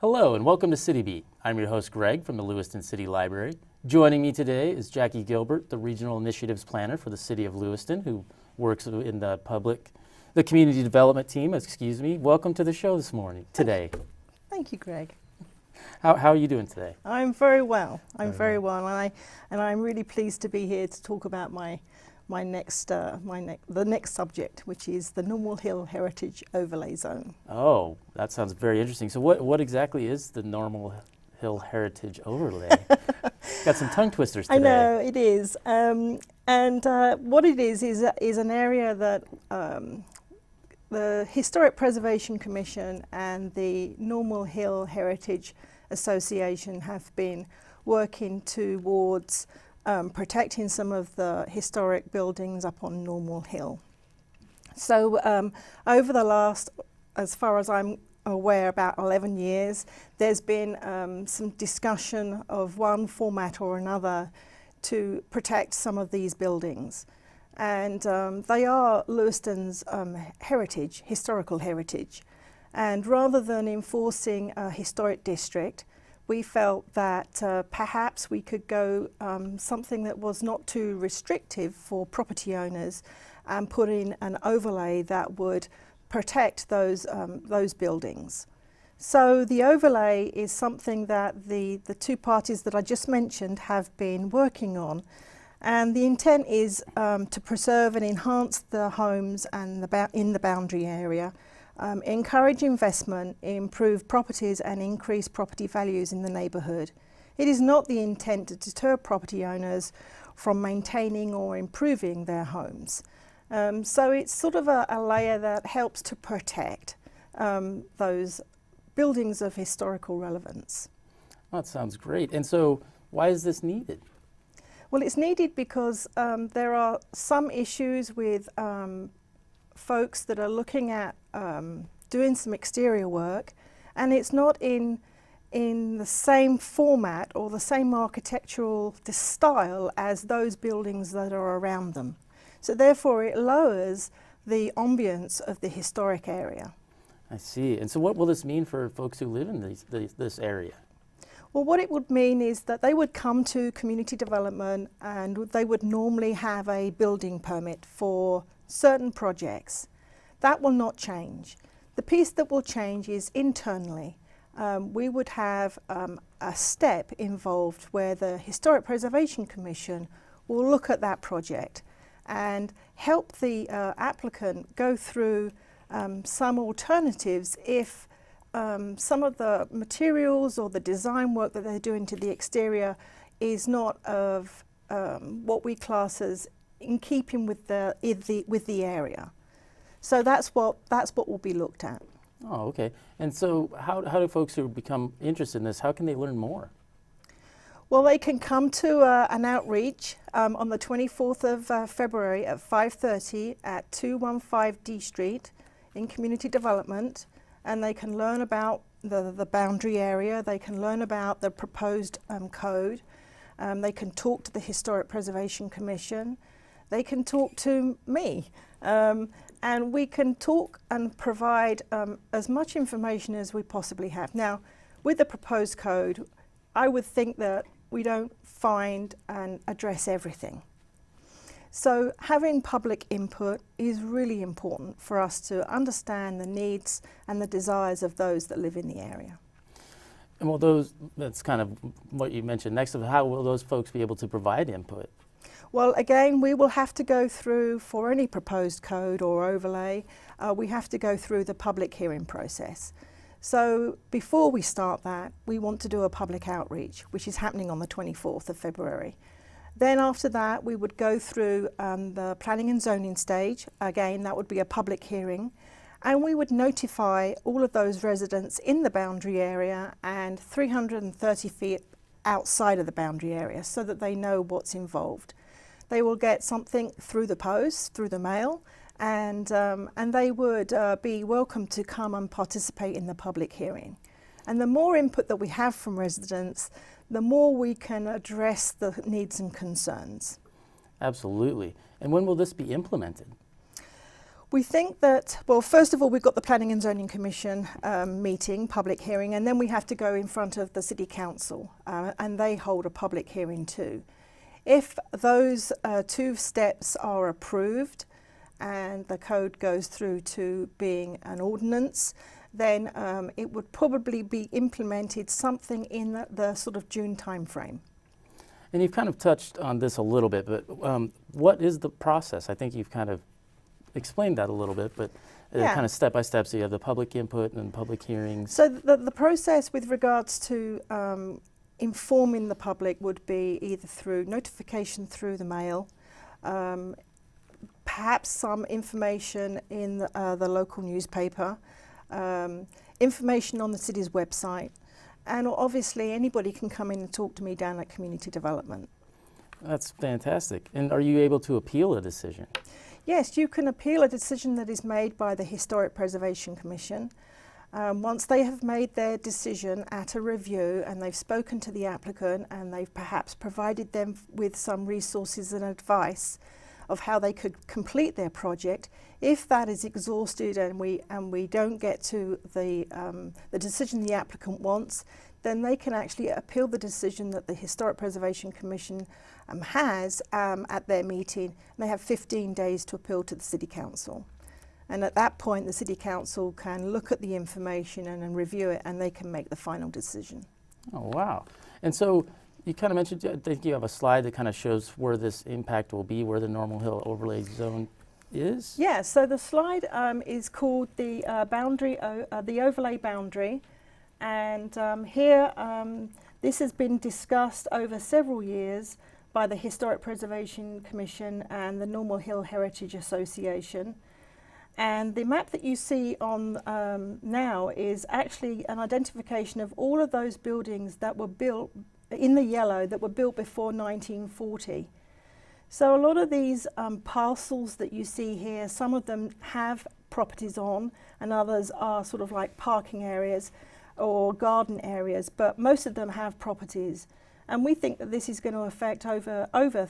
Hello and welcome to City Beat. I'm your host Greg from the Lewiston City Library. Joining me today is Jacqui Gilbert, the Regional Initiatives Planner for the City of Lewiston, who works in the Community Development Team, Welcome to the show today. Thank you, Greg. How are you doing today? I'm very well. Very well, and I'm really pleased to be here to talk about the next subject, which is the Normal Hill Heritage Overlay Zone. Oh, that sounds very interesting. So what exactly is the Normal Hill Heritage Overlay? Got some tongue twisters today. I know, it is. What it is an area that the Historic Preservation Commission and the Normal Hill Heritage Association have been working towards protecting some of the historic buildings up on Normal Hill. So over the last, as far as I'm aware, about 11 years, there's been some discussion of one format or another to protect some of these buildings. And they are Lewiston's historical heritage. And rather than enforcing a historic district, we felt that perhaps we could go something that was not too restrictive for property owners and put in an overlay that would protect those buildings. So the overlay is something that the two parties that I just mentioned have been working on. And the intent is to preserve and enhance the homes and in the boundary area, encourage investment, improve properties and increase property values in the neighbourhood. It is not the intent to deter property owners from maintaining or improving their homes. So it's sort of a layer that helps to protect those buildings of historical relevance. That sounds great. And so why is this needed? Well, it's needed because there are some issues with folks that are looking at doing some exterior work, and it's not in the same format or the same architectural style as those buildings that are around them. So therefore it lowers the ambience of the historic area. I see. And so what will this mean for folks who live in this area? Well, what it would mean is that they would come to community development and they would normally have a building permit for certain projects. That will not change. The piece that will change is internally. We would have a step involved where the Historic Preservation Commission will look at that project and help the applicant go through some alternatives if some of the materials or the design work that they're doing to the exterior is not of what we class as in keeping with the area. So that's what will be looked at. Oh, okay. And so how do folks who become interested in this, how can they learn more? Well, they can come to an outreach on the 24th of February at 5:30 at 215 D Street in Community Development, and they can learn about the boundary area, they can learn about the proposed code, they can talk to the Historic Preservation Commission, they can talk to me, and we can talk and provide as much information as we possibly have. Now, with the proposed code, I would think that we don't find and address everything. So having public input is really important for us to understand the needs and the desires of those that live in the area. And that's kind of what you mentioned next, of how will those folks be able to provide input? Well, again, we will have to go through, for any proposed code or overlay, we have to go through the public hearing process. So before we start that, we want to do a public outreach, which is happening on the 24th of February. Then after that, we would go through the planning and zoning stage. Again, that would be a public hearing. And we would notify all of those residents in the boundary area and 330 feet outside of the boundary area so that they know what's involved. They will get something through the post, through the mail, and they would be welcome to come and participate in the public hearing. And the more input that we have from residents, the more we can address the needs and concerns. Absolutely. And when will this be implemented? We think that, well, first of all, we've got the Planning and Zoning Commission meeting, public hearing, and then we have to go in front of the City Council, and they hold a public hearing too. If those two steps are approved and the code goes through to being an ordinance, then it would probably be implemented something in the sort of June timeframe. And you've kind of touched on this a little bit, but what is the process? I think you've kind of explained that a little bit, but kind of step by step. So you have the public input and public hearings. So the process with regards to informing the public would be either through notification through the mail, perhaps some information in the local newspaper, information on the city's website, and obviously anybody can come in and talk to me down at Community Development. That's fantastic. And are you able to appeal a decision? Yes, you can appeal a decision that is made by the Historic Preservation Commission. Once they have made their decision at a review and they've spoken to the applicant and they've perhaps provided them with some resources and advice of how they could complete their project, if that is exhausted and we don't get to the decision the applicant wants, then they can actually appeal the decision that the Historic Preservation Commission has at their meeting. And they have 15 days to appeal to the City Council. And at that point, the City Council can look at the information and review it, and they can make the final decision. Oh, wow. And so you kind of mentioned, I think you have a slide that kind of shows where this impact will be, where the Normal Hill Overlay Zone is? Yeah, so the slide is called the the overlay boundary. And here, this has been discussed over several years by the Historic Preservation Commission and the Normal Hill Heritage Association. And the map that you see on now is actually an identification of all of those buildings that were built in the yellow that were built before 1940. So a lot of these parcels that you see here, some of them have properties on and others are sort of like parking areas or garden areas, but most of them have properties. And we think that this is going to affect over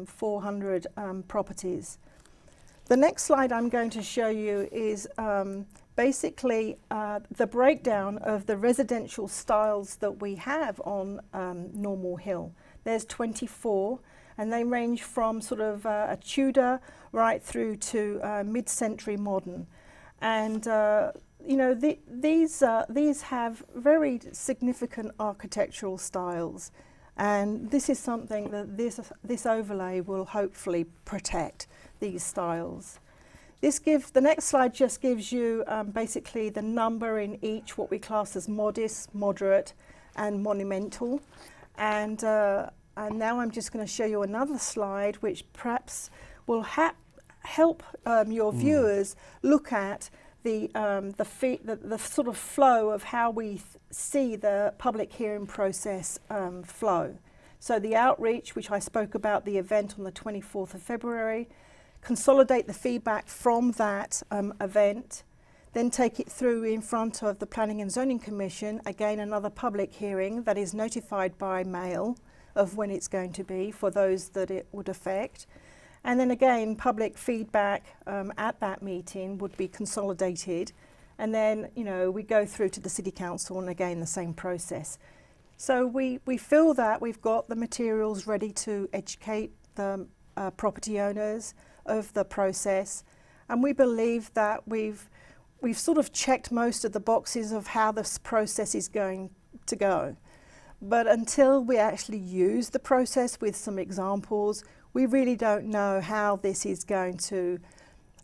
400 properties. The next slide I'm going to show you is basically the breakdown of the residential styles that we have on Normal Hill. There's 24, and they range from sort of a Tudor right through to mid-century modern. And you know, these have very significant architectural styles, and this is something that this overlay will hopefully protect, these styles. The next slide just gives you basically the number in each, what we class as modest, moderate, and monumental. And now I'm just going to show you another slide, which perhaps will help your viewers look at the sort of flow of how we see the public hearing process flow. So the outreach, which I spoke about, the event on the 24th of February, consolidate the feedback from that event, then take it through in front of the Planning and Zoning Commission, again another public hearing that is notified by mail of when it's going to be for those that it would affect. And then again, public feedback at that meeting would be consolidated. And then, you know, we go through to the City Council, and again, the same process. So we feel that we've got the materials ready to educate the property owners of the process. And we believe that we've sort of checked most of the boxes of how this process is going to go. But until we actually use the process with some examples, we really don't know how this is going to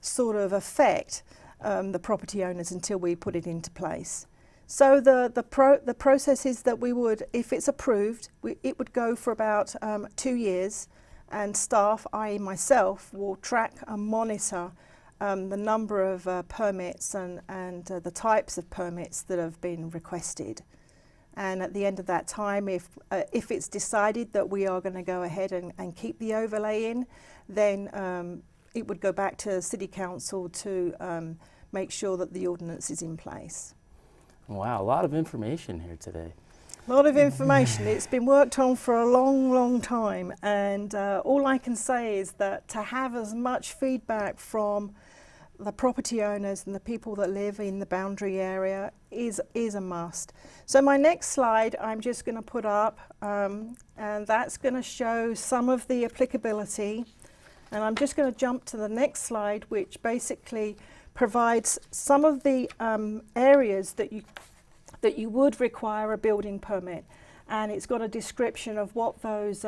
sort of affect the property owners until we put it into place. So the process is that we would, if it's approved, it would go for about 2 years, and staff, i.e. myself, will track and monitor the number of permits and the types of permits that have been requested. And at the end of that time, if it's decided that we are going to go ahead and keep the overlay in, then it would go back to City Council to make sure that the ordinance is in place. Wow, a lot of information here today. A lot of information. It's been worked on for a long, long time, and all I can say is that to have as much feedback from the property owners and the people that live in the boundary area is a must. So my next slide I'm just going to put up, and that's going to show some of the applicability. And I'm just going to jump to the next slide, which basically provides some of the areas that you would require a building permit, and it's got a description of what those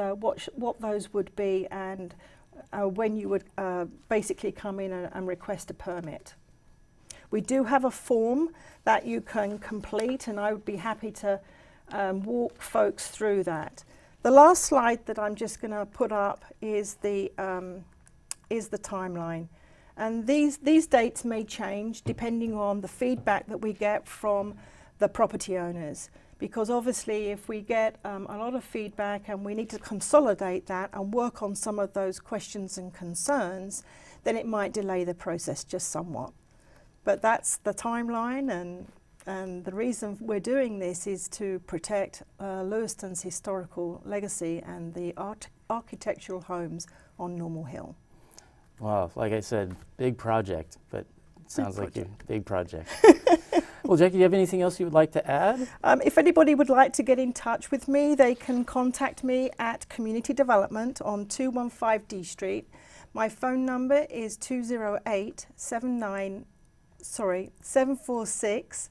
would be, and when you would basically come in and request a permit. We do have a form that you can complete, and I would be happy to walk folks through that. The last slide that I'm just going to put up is the timeline. And these dates may change depending on the feedback that we get from the property owners. Because obviously if we get a lot of feedback and we need to consolidate that and work on some of those questions and concerns, then it might delay the process just somewhat. But that's the timeline, and the reason we're doing this is to protect Lewiston's historical legacy and the architectural homes on Normal Hill. Wow, like I said, big project, but it sounds like a big project. Well, Jacqui, do you have anything else you would like to add? If anybody would like to get in touch with me, they can contact me at Community Development on 215 D Street. My phone number is 746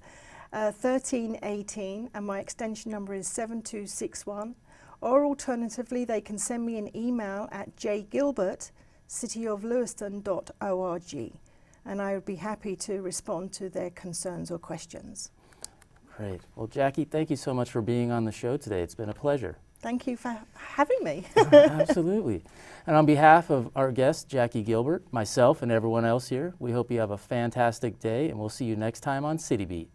1318, and my extension number is 7261. Or alternatively, they can send me an email at jgilbert@cityoflewiston.org. And I would be happy to respond to their concerns or questions. Great. Well, Jacqui, thank you so much for being on the show today. It's been a pleasure. Thank you for having me. Absolutely. And on behalf of our guest, Jacqui Gilbert, myself, and everyone else here, we hope you have a fantastic day, and we'll see you next time on City Beat.